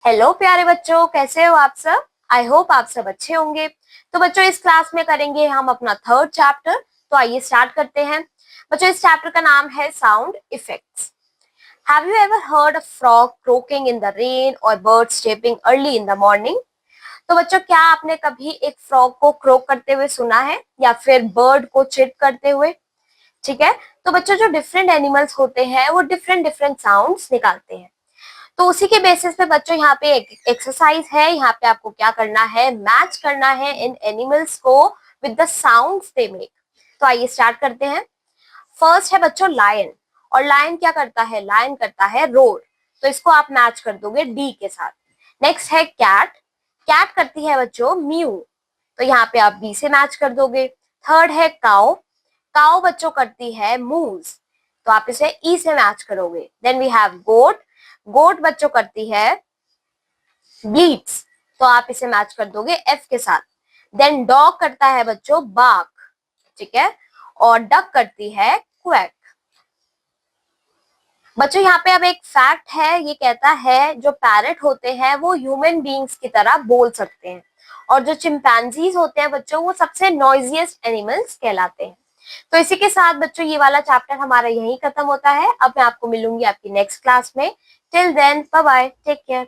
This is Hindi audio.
हेलो प्यारे बच्चों, कैसे हो आप सब। आई होप आप सब अच्छे होंगे। तो बच्चों, इस क्लास में करेंगे हम अपना थर्ड चैप्टर। तो आइए स्टार्ट करते हैं। बच्चों, इस चैप्टर का नाम है sound effects. Have you ever heard a frog croaking in the rain और birds chirping early in the morning. तो बच्चों, क्या आपने कभी एक फ्रॉग को क्रोक करते हुए सुना है या फिर बर्ड को चिप करते हुए। ठीक है। तो बच्चों, जो डिफरेंट एनिमल्स होते हैं वो डिफरेंट डिफरेंट साउंड्स निकालते हैं। तो उसी के बेसिस पे बच्चों यहाँ पे एक एक्सरसाइज है। यहाँ पे आपको क्या करना है, मैच करना है इन एनिमल्स को with the sounds they make. तो आइए स्टार्ट करते हैं। फर्स्ट है बच्चों लायन। और लायन क्या करता है, लायन करता है रोर। तो इसको आप मैच कर दोगे डी के साथ। नेक्स्ट है कैट। कैट करती है बच्चों म्यू। तो यहाँ पे आप बी से मैच कर दोगे। थर्ड है काउ। काउ बच्चों करती है मूज। तो आप इसे ई से मैच करोगे। Then we have goat. Goat बच्चों करती है ब्लीट्स। तो आप इसे मैच कर दोगे एफ के साथ। देन डॉग करता है बच्चों बार्क। ठीक है। और डक करती है क्वैक। बच्चों, यहाँ पे अब एक फैक्ट है, ये कहता है जो पैरट होते हैं वो ह्यूमन बींग्स की तरह बोल सकते हैं। और जो चिंपैंजीज होते हैं बच्चों, वो सबसे नॉइजिएस्ट एनिमल्स कहलाते हैं। तो इसी के साथ बच्चों ये वाला चैप्टर हमारा यहीं खत्म होता है। अब मैं आपको मिलूंगी आपकी नेक्स्ट क्लास में। Till then bye bye, take care.